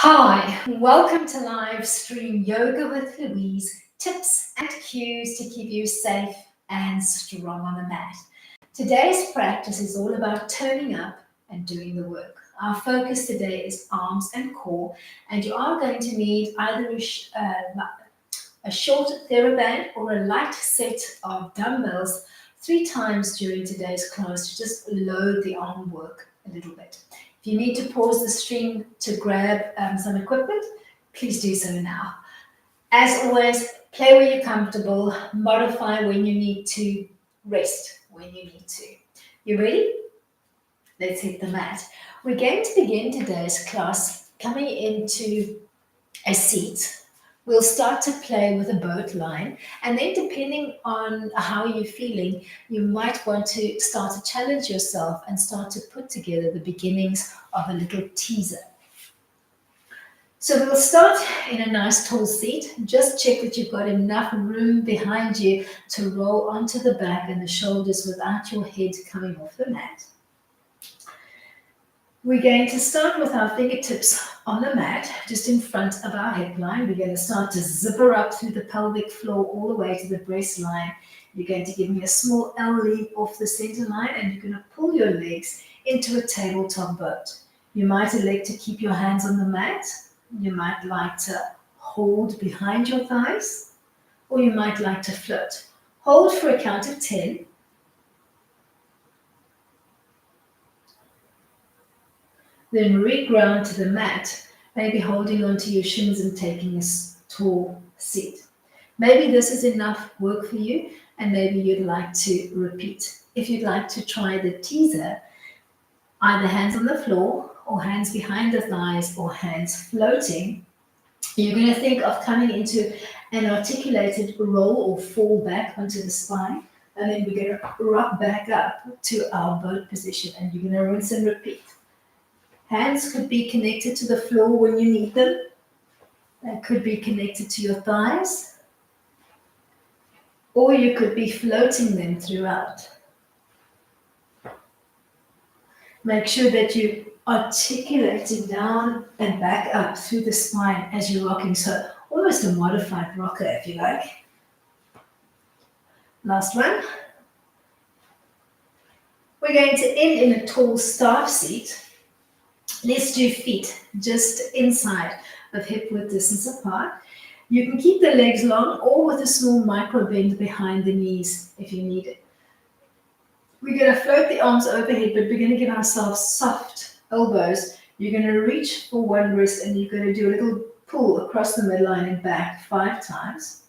Hi, welcome to live stream yoga with Louise. Tips and cues to keep you safe and strong on the mat. Today's practice is all about turning up and doing the work. Our focus today is arms and core, and you are going to need either a short TheraBand or a light set of dumbbells 3 times during today's class to just load the arm work a little bit. If you need to pause the stream to grab some equipment, please do so now. As always, play where you're comfortable, modify when you need to, rest when you need to. You ready? Let's hit the mat. We're going to begin today's class coming into a seat. We'll start to play with a boat line, and then depending on how you're feeling, you might want to start to challenge yourself and start to put together the beginnings of a little teaser. So we'll start in a nice tall seat. Just check that you've got enough room behind you to roll onto the back and the shoulders without your head coming off the mat. We're going to start with our fingertips on the mat, just in front of our hip line. We're going to start to zipper up through the pelvic floor all the way to the breast line. You're going to give me a small L leap off the center line, and you're going to pull your legs into a tabletop boat. You might elect to keep your hands on the mat. You might like to hold behind your thighs, or you might like to float. Hold for a count of 10. Then reground to the mat, maybe holding onto your shins and taking a tall seat. Maybe this is enough work for you, and maybe you'd like to repeat. If you'd like to try the teaser, either hands on the floor or hands behind the thighs or hands floating, you're going to think of coming into an articulated roll or fall back onto the spine, and then we're going to rock back up to our boat position, and you're going to rinse and repeat. Hands could be connected to the floor when you need them. They could be connected to your thighs. Or you could be floating them throughout. Make sure that you articulate it down and back up through the spine as you're rocking. So almost a modified rocker, if you like. Last one. We're going to end in a tall staff seat. Let's do feet just inside of hip width distance apart. You can keep the legs long or with a small micro bend behind the knees if you need it. We're going to float the arms overhead, but we're going to give ourselves soft elbows. You're going to reach for one wrist, and you're going to do a little pull across the midline and back 5 times.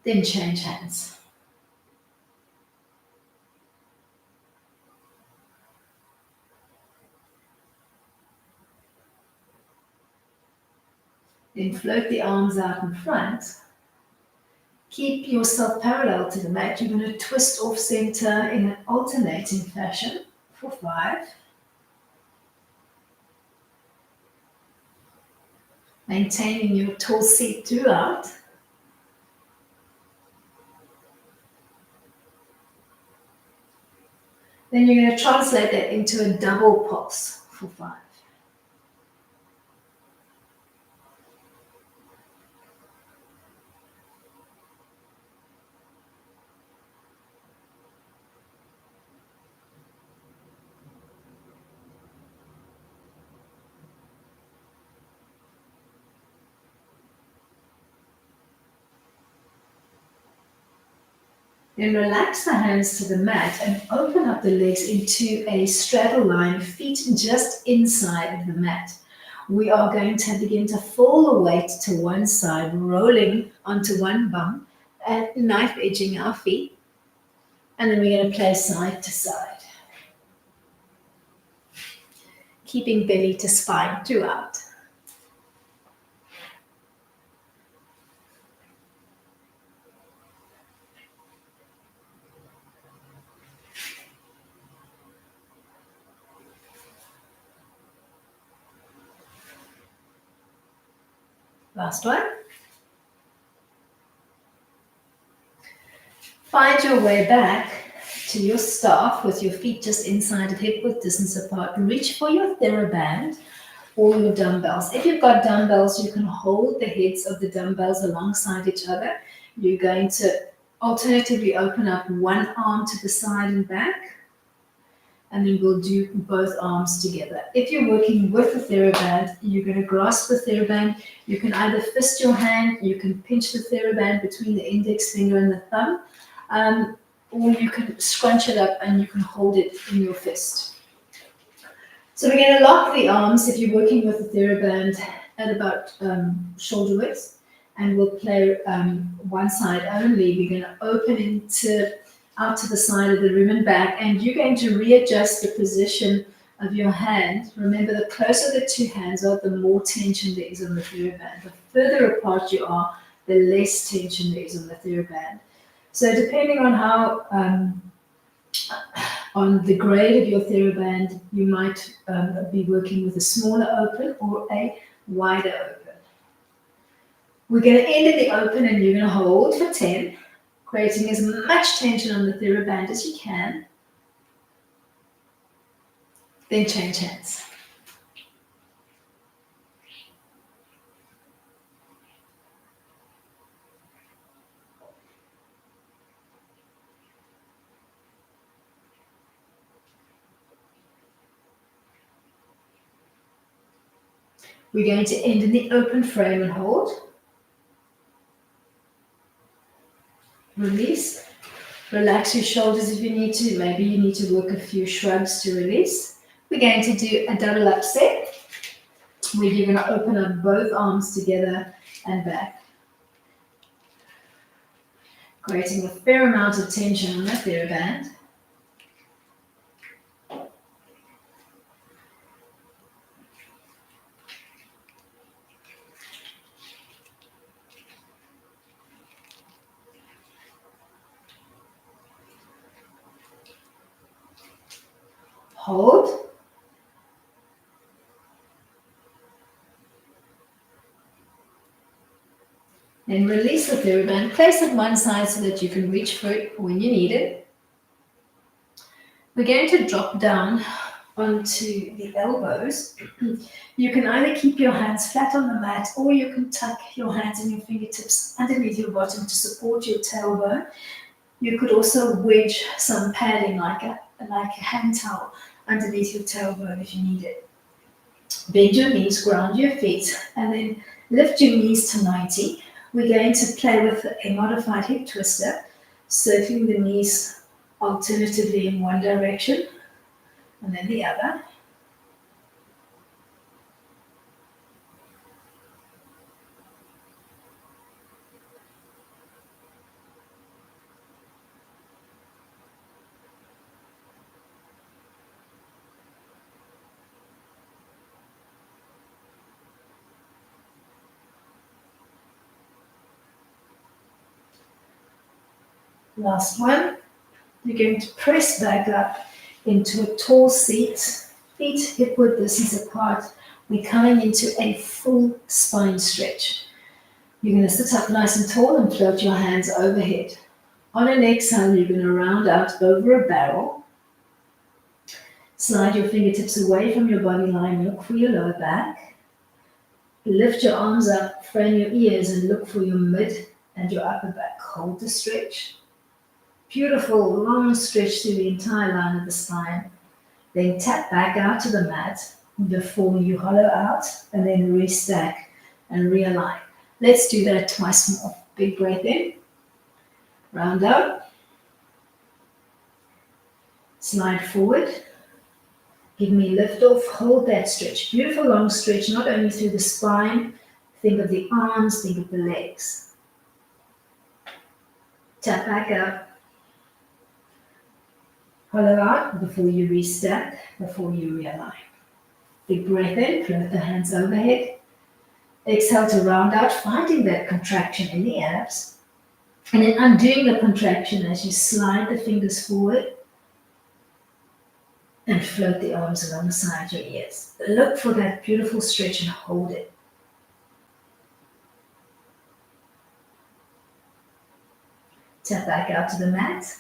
Then change hands. Then float the arms out in front. Keep yourself parallel to the mat. You're going to twist off center in an alternating fashion for 5. Maintaining your tall seat throughout. Then you're going to translate that into a double pulse for 5. Then relax the hands to the mat and open up the legs into a straddle line, feet just inside of the mat. We are going to begin to fall the weight to one side, rolling onto one bum and knife edging our feet. And then we're going to play side to side, keeping belly to spine throughout. Last one. Find your way back to your staff with your feet just inside of hip width distance apart. Reach for your TheraBand or your dumbbells. If you've got dumbbells, you can hold the heads of the dumbbells alongside each other. You're going to alternatively open up one arm to the side and back, and then we'll do both arms together. If you're working with the TheraBand, you're going to grasp the TheraBand. You can either fist your hand, you can pinch the TheraBand between the index finger and the thumb, or you can scrunch it up and you can hold it in your fist. So we're going to lock the arms if you're working with the TheraBand at about shoulder width, and we'll play one side only. We're going to open out to the side of the room and back, and you're going to readjust the position of your hand. Remember, the closer the two hands are, the more tension there is on the TheraBand. The further apart you are, the less tension there is on the TheraBand. So depending on how on the grade of your TheraBand, you might be working with a smaller open or a wider open. We're going to end in the open, and you're going to hold for 10, creating as much tension on the TheraBand as you can. Then change hands. We're going to end in the open frame and hold. Release. Relax your shoulders if you need to. Maybe you need to work a few shrugs to release. We're going to do a double up set, where you're going to open up both arms together and back, creating a fair amount of tension on the TheraBand. Hold. Then release the TheraBand. Place it one side so that you can reach for it when you need it. We're going to drop down onto the elbows. You can either keep your hands flat on the mat, or you can tuck your hands and your fingertips underneath your bottom to support your tailbone. You could also wedge some padding like a hand towel underneath your tailbone if you need it. Bend your knees, ground your feet, and then lift your knees to 90. We're going to play with a modified hip twister, circling the knees alternatively in one direction and then the other. Last one. You're going to press back up into a tall seat, feet hip width distance apart. We're coming into a full spine stretch. You're going to sit up nice and tall and float your hands overhead. On an exhale, you're going to round out over a barrel. Slide your fingertips away from your body line, look for your lower back. Lift your arms up, frame your ears, and look for your mid and your upper back. Hold the stretch. Beautiful long stretch through the entire line of the spine. Then tap back out to the mat before you hollow out, and then restack and realign. Let's do that twice more. Big breath in, round out, slide forward, give me lift off, hold that stretch. Beautiful long stretch, not only through the spine, think of the arms, think of the legs. Tap back up. Hollow out before you restack, before you realign. Big breath in, float the hands overhead. Exhale to round out, finding that contraction in the abs. And then undoing the contraction as you slide the fingers forward and float the arms alongside your ears. Look for that beautiful stretch and hold it. Tap back out to the mat.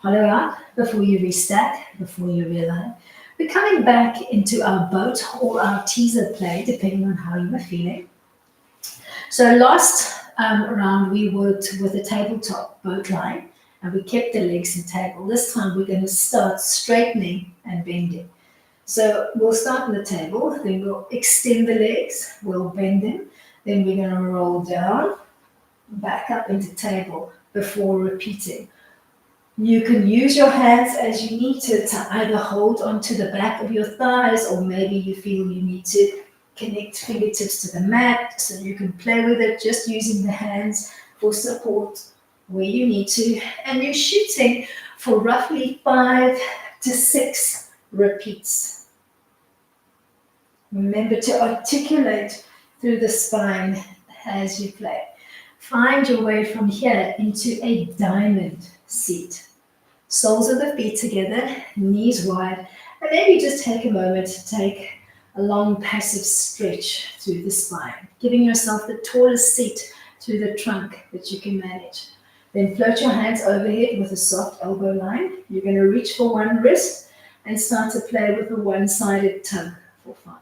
Hollow out before you restack, before you realign. We're coming back into our boat or our teaser play, depending on how you are feeling. So last round we worked with a tabletop boat line and we kept the legs in table. This time we're going to start straightening and bending. So we'll start on the table, then we'll extend the legs, we'll bend them, then we're going to roll down, back up into table before repeating. You can use your hands as you need to either hold onto the back of your thighs or maybe you feel you need to connect fingertips to the mat so you can play with it just using the hands for support where you need to. And you're shooting for roughly 5 to 6 repeats. Remember to articulate through the spine as you play. Find your way from here into a diamond seat. Soles of the feet together, knees wide, and maybe just take a moment to take a long passive stretch through the spine, giving yourself the tallest seat through the trunk that you can manage. Then float your hands overhead with a soft elbow line. You're going to reach for one wrist and start to play with a one-sided tug for 5.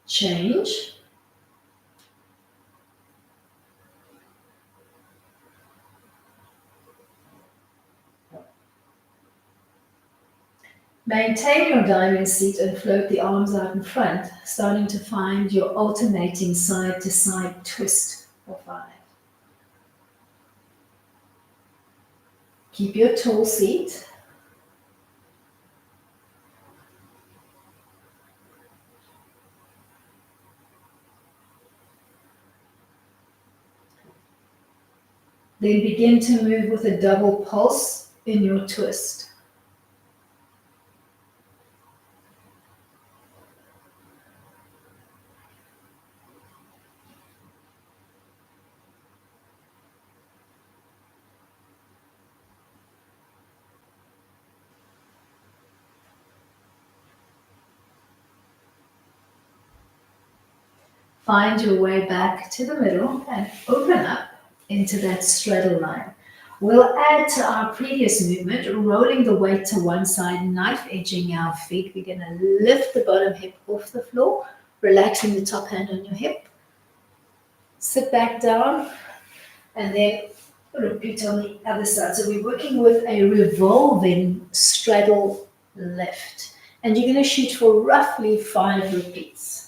Change. Maintain your diamond seat and float the arms out in front, starting to find your alternating side-to-side twist for 5. Keep your tall seat. Then begin to move with a double pulse in your twist. Find your way back to the middle and open up into that straddle line. We'll add to our previous movement, rolling the weight to one side, knife edging our feet. We're going to lift the bottom hip off the floor, relaxing the top hand on your hip. Sit back down and then repeat on the other side. So we're working with a revolving straddle lift. And you're going to shoot for roughly 5 repeats.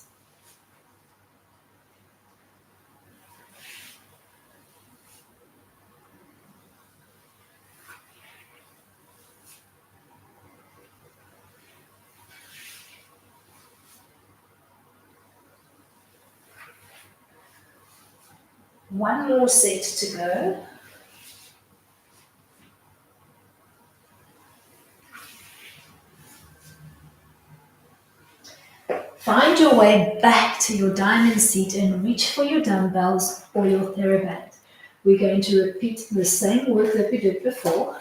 One more set to go. Find your way back to your diamond seat and reach for your dumbbells or your TheraBand. We're going to repeat the same work that we did before.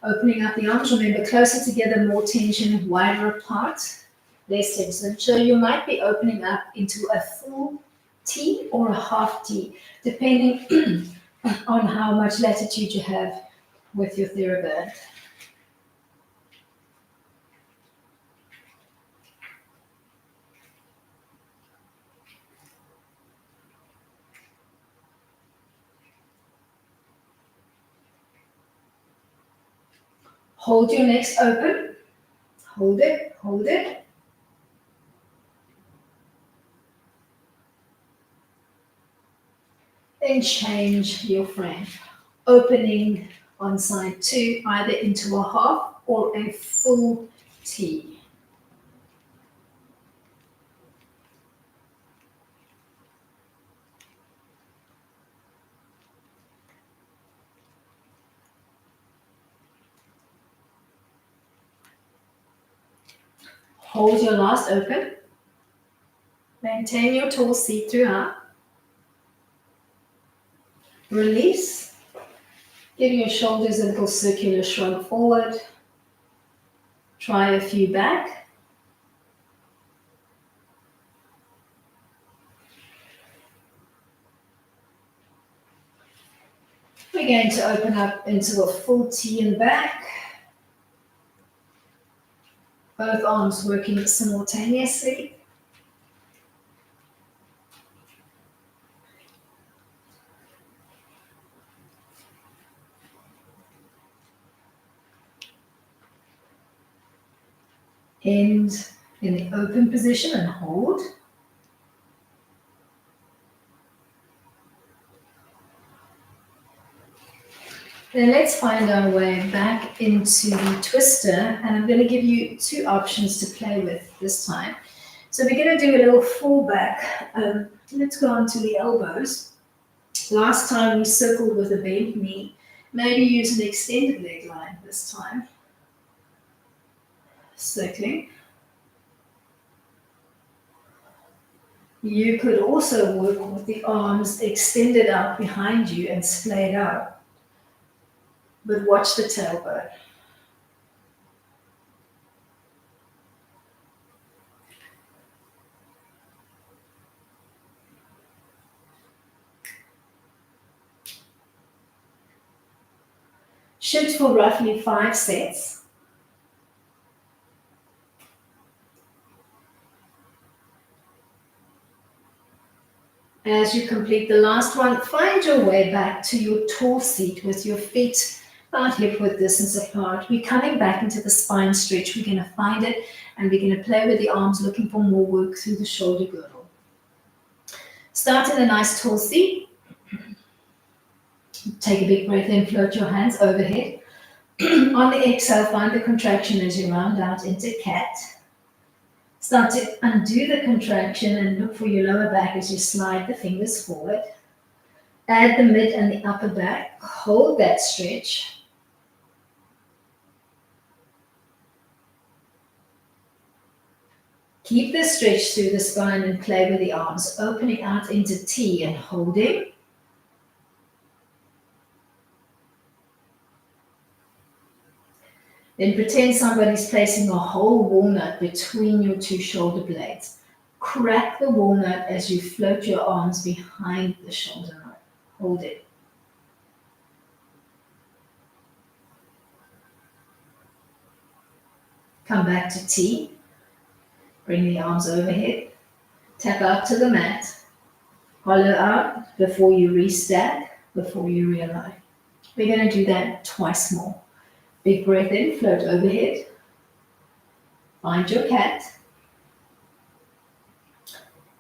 Opening up the arms, remember closer together, more tension, wider apart, less tension. So you might be opening up into a full T or a half T, depending on how much latitude you have with your TheraBand. Hold your legs open. Hold it, hold it. Then change your frame. Opening on side 2, either into a half or a full T. Hold your last open. Maintain your tall seat throughout. Release. Give your shoulders a little circular shrug forward. Try a few back. we're going to open up into a full T and back. Both arms working simultaneously. End in the open position and hold. Then let's find our way back into the twister, and I'm going to give you two options to play with this time. So we're going to do a little fall back. Let's go on to the elbows. Last time we circled with a bent knee. Maybe use an extended leg line this time. Circling. You could also work with the arms extended out behind you and splayed out. But watch the tailbone. Shoot for roughly 5 sets. As you complete the last one, find your way back to your tall seat with your feet about hip width distance apart. We're coming back into the spine stretch. We're going to find it, and we're going to play with the arms, looking for more work through the shoulder girdle. Start in a nice tall seat. Take a big breath in, float your hands overhead. On the exhale, find the contraction as you round out into cat. Start to undo the contraction and look for your lower back as you slide the fingers forward. Add the mid and the upper back. Hold that stretch. Keep the stretch through the spine and play with the arms, opening out into T and holding. Then pretend somebody's placing a whole walnut between your two shoulder blades. Crack the walnut as you float your arms behind the shoulder line. Hold it. Come back to T. Bring the arms overhead. Tap out to the mat. Hollow out before you restack, before you realign. We're going to do that twice more. Big breath in, float overhead. Find your cat.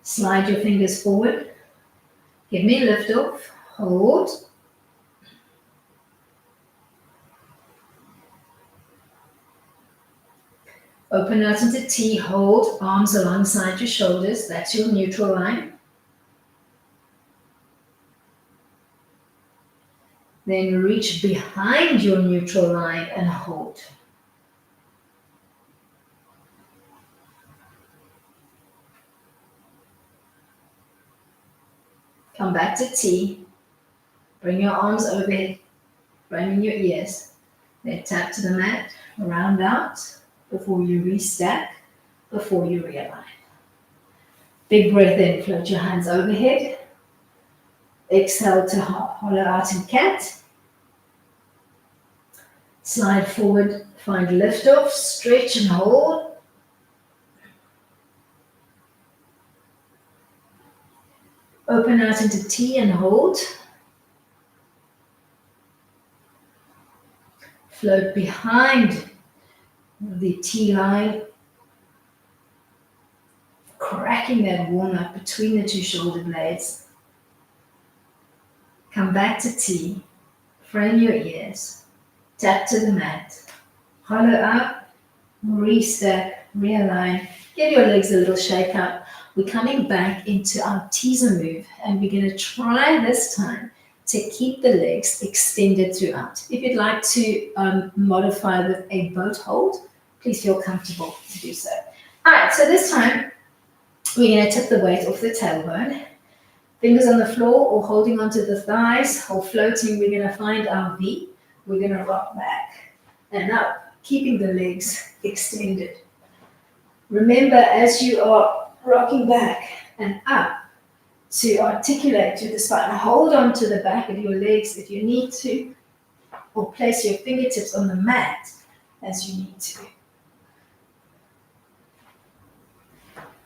Slide your fingers forward. Give me a lift off. Hold. Open out into T. Hold. Arms alongside your shoulders. That's your neutral line. Then reach behind your neutral line and hold. Come back to T. Bring your arms overhead, framing your ears. Then tap to the mat, round out before you restack, before you realign. Big breath in, float your hands overhead. Exhale to hollow out in cat. Slide forward, find lift off, stretch and hold. Open out into T and hold. Float behind the T line, cracking that walnut between the two shoulder blades. Come back to T, frame your ears, tap to the mat, hollow out, restack, realign, give your legs a little shake up. We're coming back into our teaser move, and we're going to try this time to keep the legs extended throughout. If you'd like to modify with a boat hold, please feel comfortable to do so. All right, so this time we're going to tip the weight off the tailbone. Fingers on the floor or holding onto the thighs or floating, we're going to find our V. We're going to rock back and up, keeping the legs extended. Remember, as you are rocking back and up, to articulate through the spine. Hold on to the back of your legs if you need to, or place your fingertips on the mat as you need to.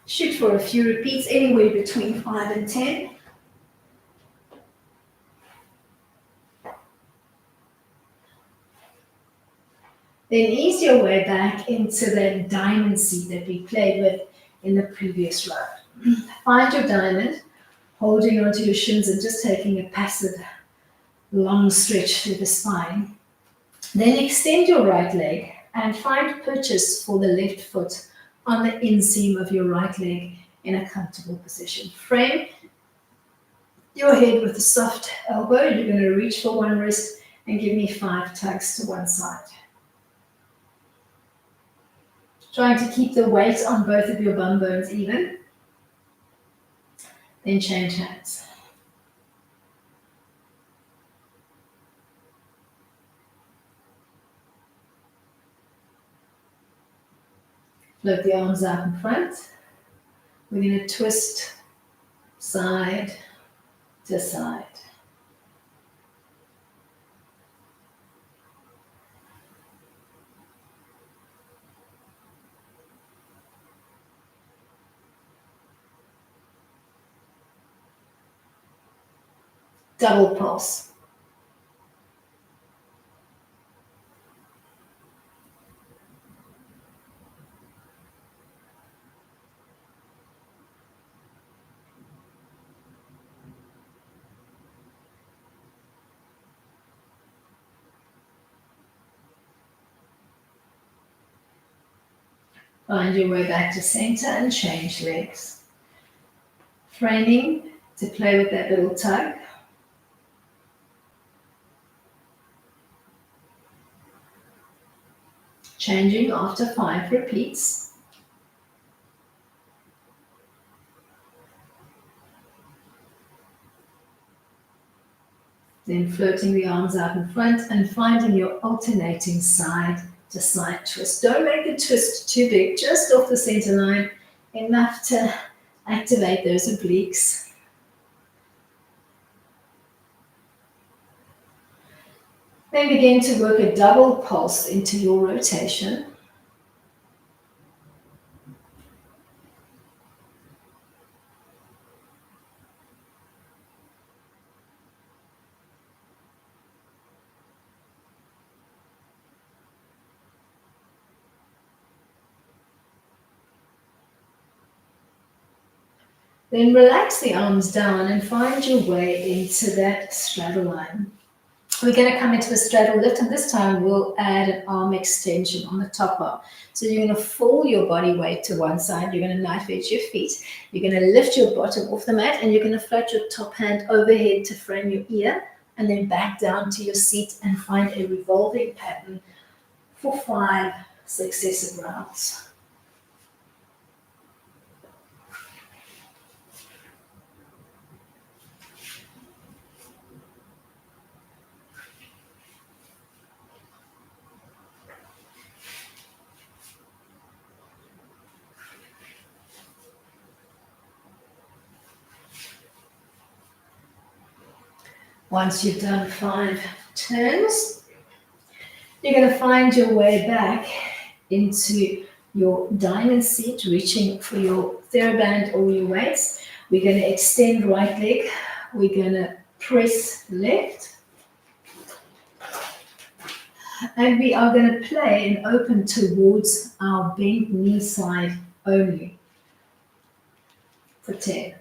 Shoot for a few repeats, anywhere between 5 and 10. Then ease your way back into that diamond seat that we played with in the previous round. Find your diamond, holding onto your shins and just taking a passive long stretch through the spine. Then extend your right leg and find purchase for the left foot on the inseam of your right leg in a comfortable position. Frame your head with a soft elbow. You're going to reach for one wrist and give me 5 tugs to one side. Trying to keep the weight on both of your bum bones even. Then change hands. Float the arms out in front. We're going to twist side to side. Double pulse. Find your way back to center and change legs. Framing to play with that little tug. Changing after 5 repeats. Then floating the arms out in front and finding your alternating side to side twist. Don't make the twist too big, just off the center line, enough to activate those obliques. Then begin to work a double pulse into your rotation. Then relax the arms down and find your way into that straddle line. We're going to come into a straddle lift, and this time we'll add an arm extension on the top arm. So you're going to fall your body weight to one side, you're going to knife edge your feet, you're going to lift your bottom off the mat, and you're going to float your top hand overhead to frame your ear, and then back down to your seat and find a revolving pattern for 5 successive rounds. Once you've done 5 turns, you're going to find your way back into your diamond seat, reaching for your TheraBand or your weights. We're going to extend right leg. We're going to press left. And we are going to play and open towards our bent knee side only for 10.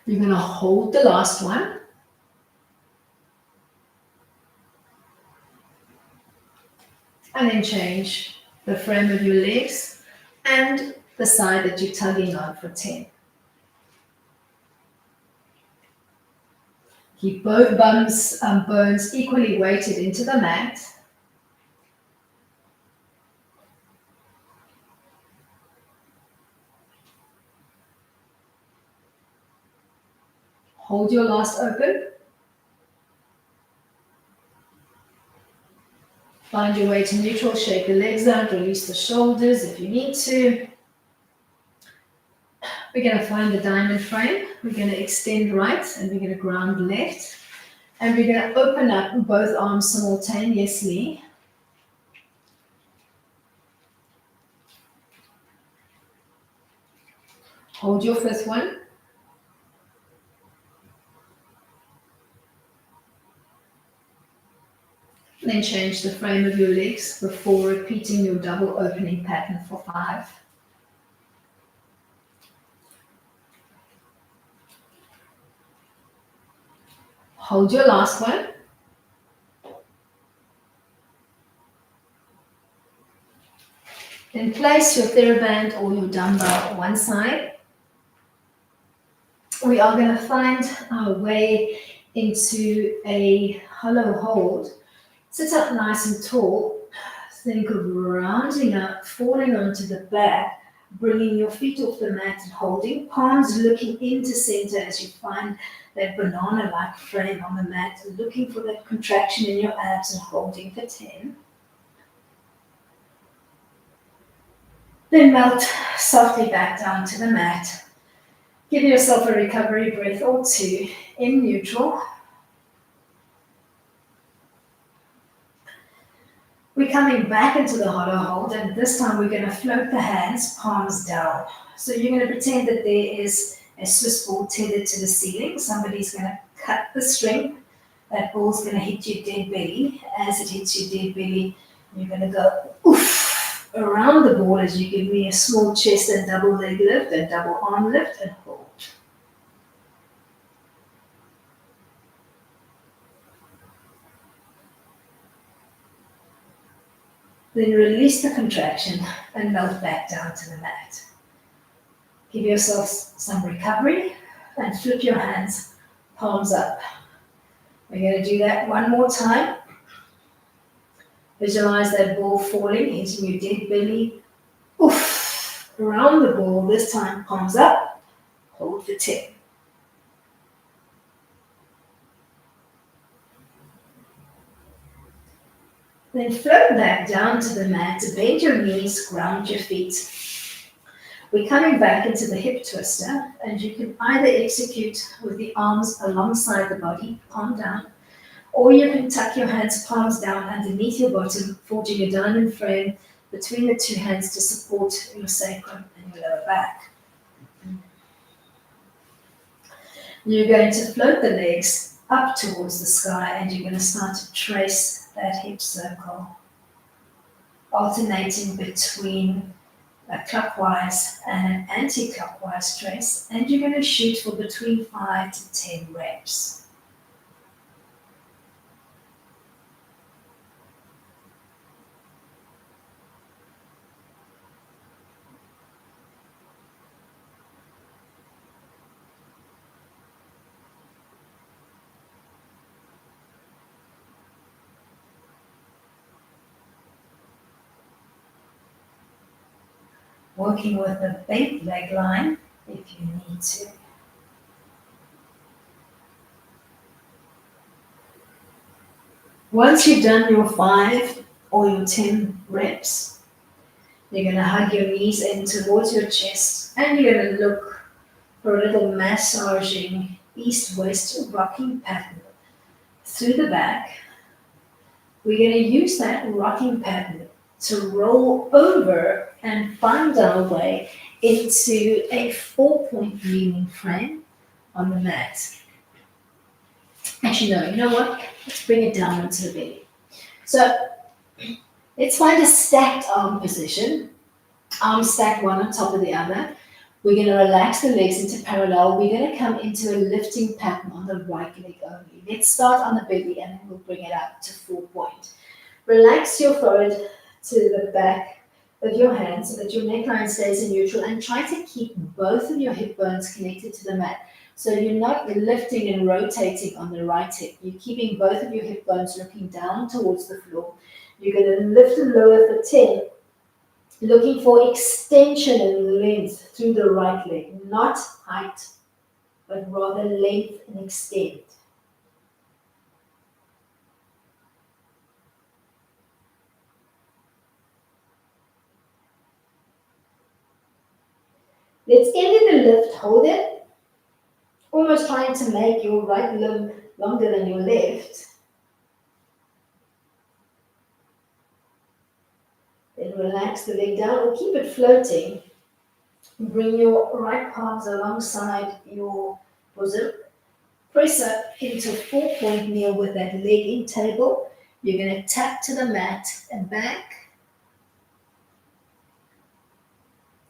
You're going to hold the last one. And then change the frame of your legs and the side that you're tugging on for 10. Keep both bones equally weighted into the mat. Hold your last open. Find your way to neutral, shake the legs out, release the shoulders if you need to. We're going to find the diamond frame. We're going to extend right and we're going to ground left. And we're going to open up both arms simultaneously. Hold your fifth one. Then change the frame of your legs before repeating your double opening pattern for 5. Hold your last one. Then place your TheraBand or your dumbbell on one side. We are going to find our way into a hollow hold. Sit up nice and tall. Think of rounding up, falling onto the back, bringing your feet off the mat and holding, palms looking into center as you find that banana-like frame on the mat, looking for that contraction in your abs and holding for 10. Then melt softly back down to the mat. Give yourself a recovery breath or 2 in neutral. We're coming back into the hollow hold, and this time we're going to float the hands, palms down. So you're going to pretend that there is a Swiss ball tethered to the ceiling. Somebody's going to cut the string. That ball's going to hit your dead belly. As it hits your dead belly, you're going to go oof around the ball as you give me a small chest and double leg lift and double arm lift and hold. Then release the contraction and melt back down to the mat. Give yourself some recovery and flip your hands, palms up. We're going to do that one more time. Visualize that ball falling, hitting your dead belly. Oof! Around the ball, this time palms up, hold for 10. Then float back down to the mat, bend your knees, ground your feet. We're coming back into the hip twister, and you can either execute with the arms alongside the body, palm down, or you can tuck your hands, palms down underneath your bottom, forging a diamond frame between the two hands to support your sacrum and your lower back. You're going to float the legs up towards the sky, and you're going to start to trace that hip circle, alternating between a clockwise and an anti-clockwise trace, and you're going to shoot for between 5 to 10 reps. Working with a bent leg line if you need to. Once you've done your 5 or your 10 reps, you're going to hug your knees in towards your chest, and you're going to look for a little massaging east-west rocking pattern through the back. We're going to use that rocking pattern to roll over and find our way into a 4-point kneeling frame on the mat. Actually, no, you know what? Let's bring it down into the belly. So let's find a stacked arm position. Arms stacked one on top of the other. We're going to relax the legs into parallel. We're going to come into a lifting pattern on the right leg only. Let's start on the belly and then we'll bring it up to 4-point. Relax your forehead to the back of your hand so that your neckline stays in neutral, and try to keep both of your hip bones connected to the mat. So you're not lifting and rotating on the right hip. You're keeping both of your hip bones looking down towards the floor. You're going to lift and lower for 10, looking for extension and length through the right leg, not height. but rather length and extend. Let's end in the lift. Hold it, almost trying to make your right limb longer than your left. Then relax the leg down or keep it floating. Bring your right palms alongside your bosom. Press up into 4-point kneel with that leg in table. You're going to tap to the mat and back.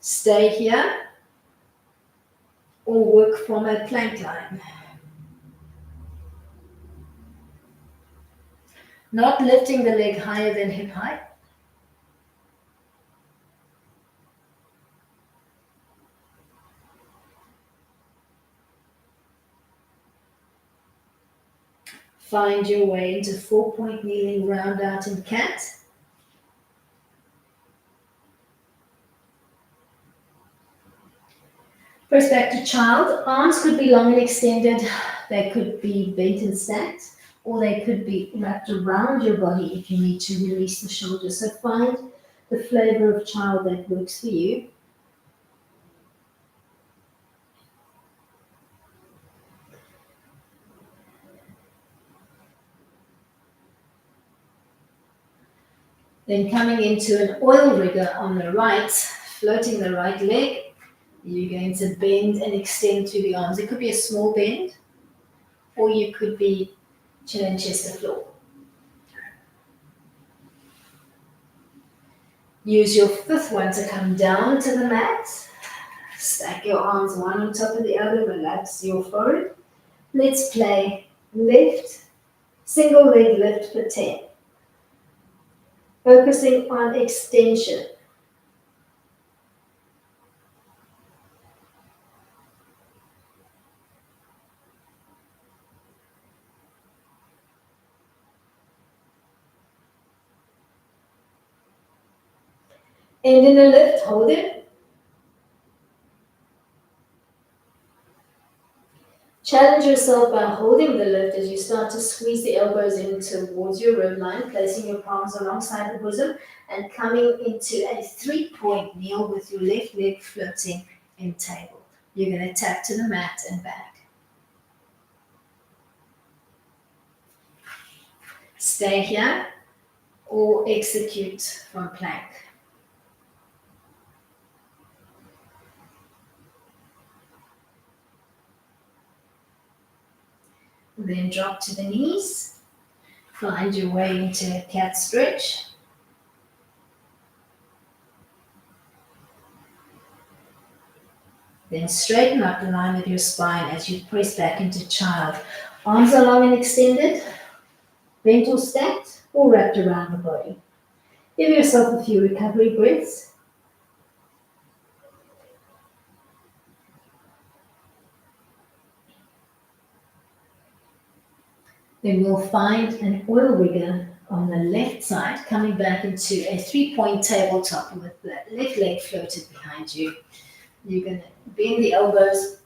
Stay here or work from a plank line. Not lifting the leg higher than hip height. Find your way into 4-point kneeling, round out in cat. Press back to child. Arms could be long and extended. They could be bent and stacked, or they could be wrapped around your body if you need to release the shoulders. So find the flavor of child that works for you. Then coming into an oil rigger on the right, floating the right leg, you're going to bend and extend through the arms. It could be a small bend, or you could be chin and chest to floor. Use your fifth one to come down to the mat. Stack your arms one on top of the other, relax your forehead. Let's play lift, single leg lift for 10. Focusing on extension. And in the lift, hold it. Challenge yourself by holding the lift as you start to squeeze the elbows in towards your rib line, placing your palms alongside the bosom and coming into a 3-point kneel with your left leg floating in table. You're going to tap to the mat and back. Stay here or execute from plank. Then drop to the knees. Find your way into a cat stretch. Then straighten up the line of your spine as you press back into child. Arms are long and extended, bent or stacked, or wrapped around the body. Give yourself a few recovery breaths. Then we'll find an oil rigger on the left side, coming back into a 3-point tabletop with the left leg floated behind you. You're going to bend the elbows,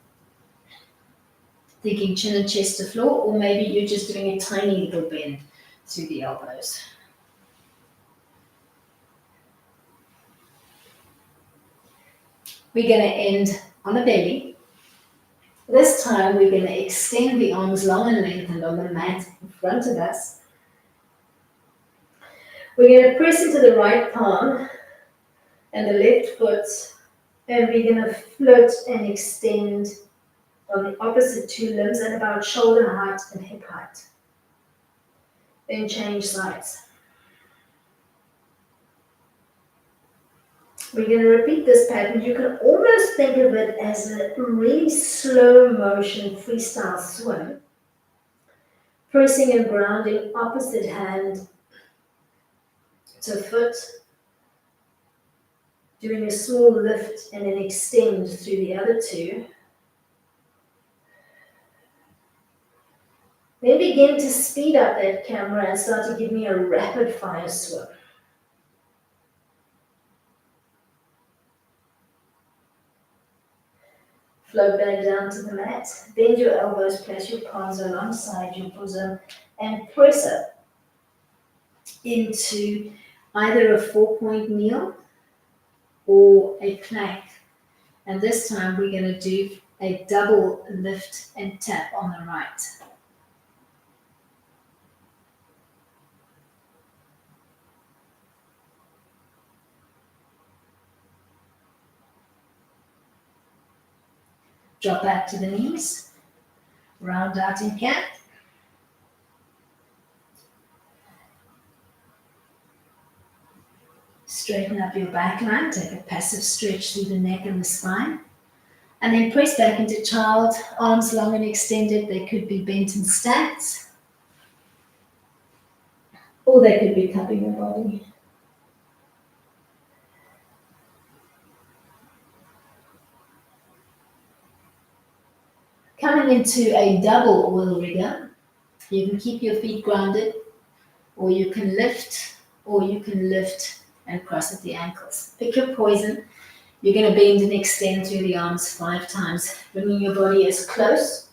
thinking chin and chest to floor, or maybe you're just doing a tiny little bend through the elbows. We're going to end on the belly. This time we're going to extend the arms long and lengthened on the mat in front of us. We're going to press into the right palm and the left foot, and we're going to float and extend on the opposite two limbs at about shoulder height and hip height. Then change sides. We're going to repeat this pattern. You can almost think of it as a really slow motion freestyle swim. Pressing and grounding opposite hand to foot. Doing a small lift and an extend through the other two. Then begin to speed up that camera and start to give me a rapid fire swim. Float back down to the mat. Bend your elbows, place your palms alongside your bosom, and press up into either a 4-point kneel or a plank. And this time we're going to do a double lift and tap on the right. Drop back to the knees, round out in cat. Straighten up your back line, take a passive stretch through the neck and the spine. And then press back into child, arms long and extended. They could be bent and stacked, or they could be cupping your body. Coming into a double oil rigger, you can keep your feet grounded, or you can lift, and cross at the ankles. Pick your poison. You're going to bend and extend through the arms 5 times, bringing your body as close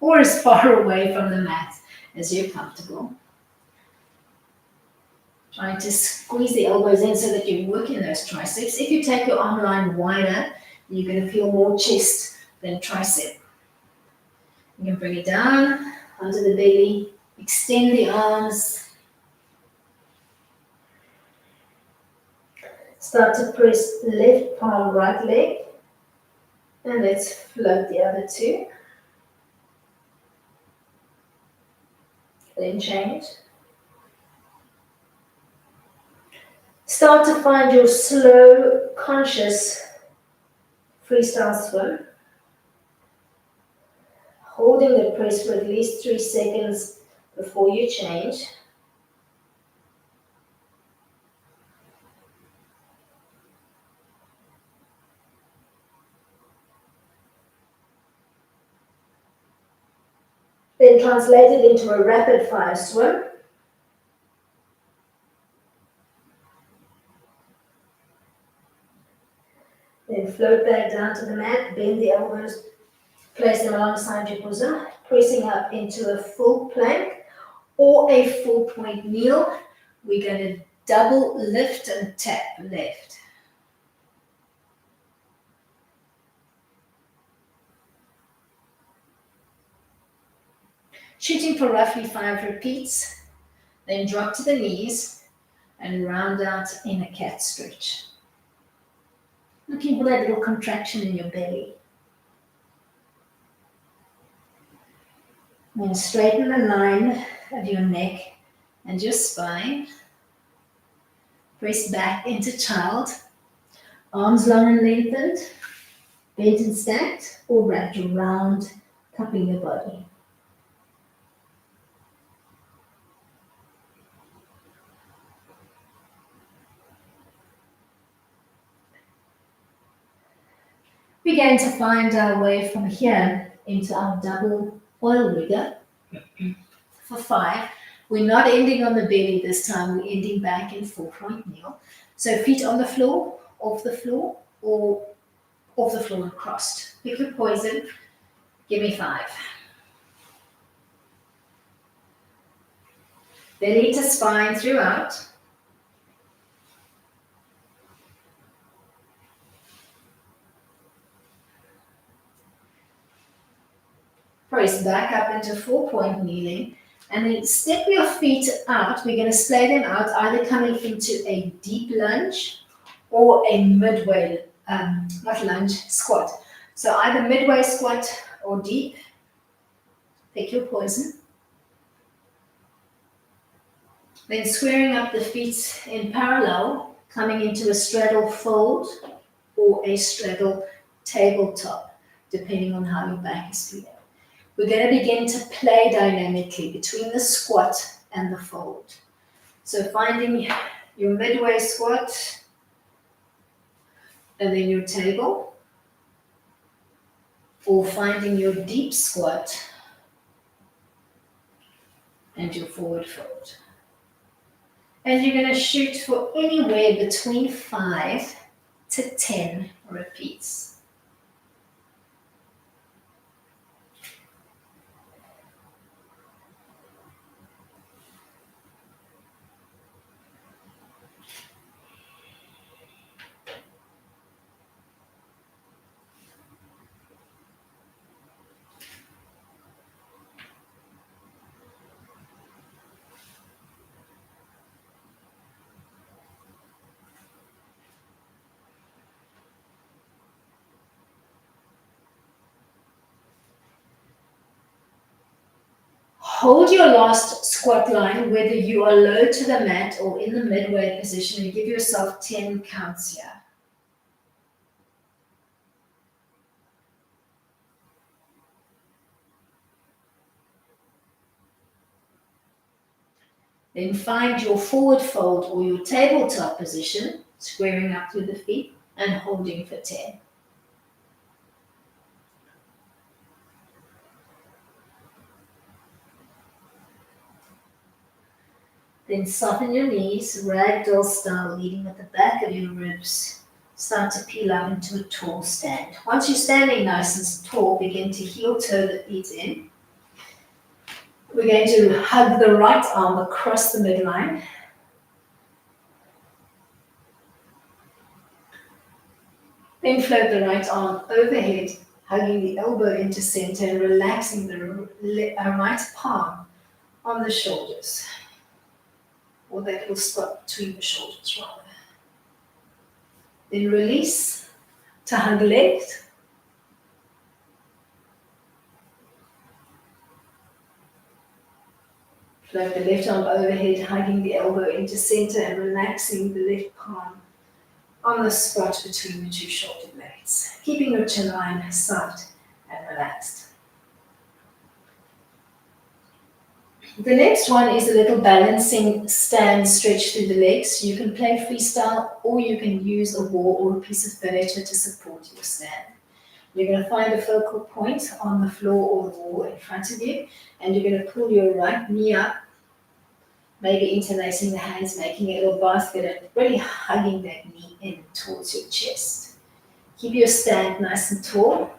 or as far away from the mat as you're comfortable. Trying to squeeze the elbows in so that you're working those triceps. If you take your arm line wider, you're going to feel more chest than tricep. You can bring it down onto the belly, extend the arms. Start to press left palm, right leg. And let's float the other 2. Then change. Start to find your slow, conscious freestyle swim. Holding the press for at least 3 seconds before you change. Then translate it into a rapid fire swim. Then float back down to the mat, bend the elbows, place them alongside your bosom, pressing up into a full plank or a 4-point kneel. We're going to double lift and tap left. Shooting for roughly 5 repeats, then drop to the knees and round out in a cat stretch. Looking for that little contraction in your belly. Then straighten the line of your neck and your spine. Press back into child. Arms long and lengthened, bent and stacked, or wrapped around, cupping your body. We're going to find our way from here into our double oil rigger for 5. We're not ending on the belly this time, we're ending back in 4-point kneel. So feet on the floor, off the floor, or off the floor and crossed. Pick your poison, give me 5. Belly to spine throughout. Press back up into 4-point kneeling, and then step your feet out. We're going to splay them out, either coming into a deep lunge or a midway, not lunge, squat. So either midway squat or deep. Pick your poison. Then squaring up the feet in parallel, coming into a straddle fold or a straddle tabletop, depending on how your back is feeling. We're going to begin to play dynamically between the squat and the fold. So finding your midway squat and then your table, or finding your deep squat and your forward fold. And you're going to shoot for anywhere between 5 to 10 repeats. Hold your last squat line, whether you are low to the mat or in the mid-weight position, and give yourself 10 counts here. Then find your forward fold or your tabletop position, squaring up through the feet and holding for 10. Then soften your knees, ragdoll style, leading at the back of your ribs. Start to peel up into a tall stand. Once you're standing nice and tall, begin to heel toe the feet in. We're going to hug the right arm across the midline. Then float the right arm overhead, hugging the elbow into center and relaxing the right palm on the shoulders, or that little spot between the shoulders rather. Then release to hug legs. Float the left arm overhead, hugging the elbow into center and relaxing the left palm on the spot between the two shoulder blades, keeping your chin line soft and relaxed. The next one is a little balancing stand stretch through the legs. You can play freestyle or you can use a wall or a piece of furniture to support your stand. You're going to find a focal point on the floor or the wall in front of you, and you're going to pull your right knee up, maybe interlacing the hands, making a little basket and really hugging that knee in towards your chest. Keep your stand nice and tall.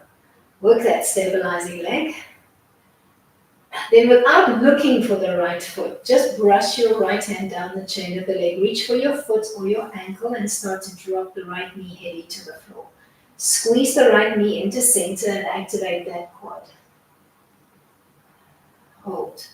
Work that stabilizing leg. Then without looking for the right foot, just brush your right hand down the chain of the leg. Reach for your foot or your ankle and start to drop the right knee heavy to the floor. Squeeze the right knee into center and activate that quad. Hold.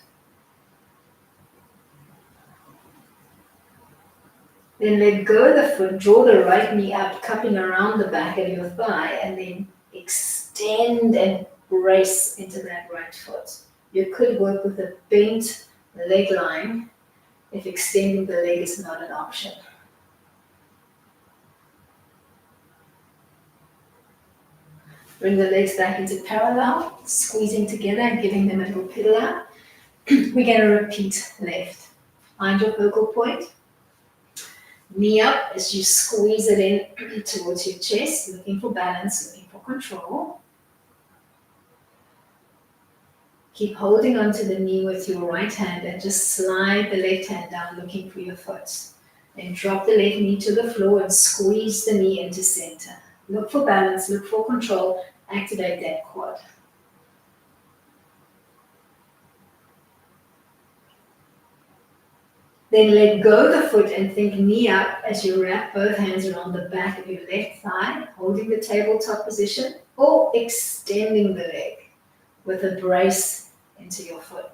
Then let go of the foot, draw the right knee up, cupping around the back of your thigh, and then extend and brace into that right foot. You could work with a bent leg line if extending the leg is not an option. Bring the legs back into parallel, squeezing together and giving them a little pedal out. We're going to repeat left. Find your focal point. Knee up as you squeeze it in towards your chest, looking for balance, looking for control. Keep holding onto the knee with your right hand and just slide the left hand down, looking for your foot. Then drop the left knee to the floor and squeeze the knee into center. Look for balance, look for control, activate that quad. Then let go of the foot and think knee up as you wrap both hands around the back of your left thigh, holding the tabletop position or extending the leg with a brace into your foot.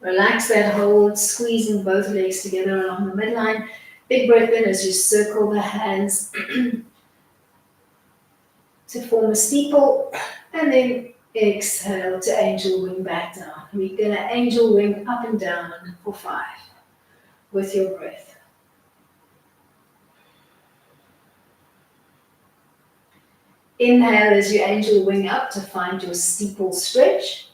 Relax that hold, squeezing both legs together along the midline. Big breath in as you circle the hands to form a steeple, and then exhale to angel wing back down. We're going to angel wing up and down for 5 with your breath. Inhale as you angel wing up to find your steeple stretch.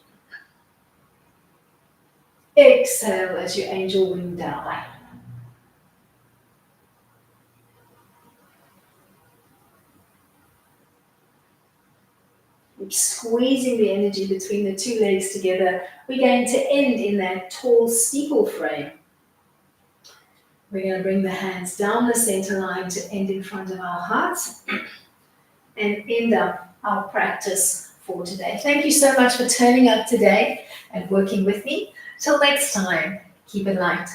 Exhale as you angel wing down. Keep squeezing the energy between the two legs together. We're going to end in that tall steeple frame. We're going to bring the hands down the center line to end in front of our hearts and end up our practice for today. Thank you so much for turning up today and working with me. Till next time, keep it light.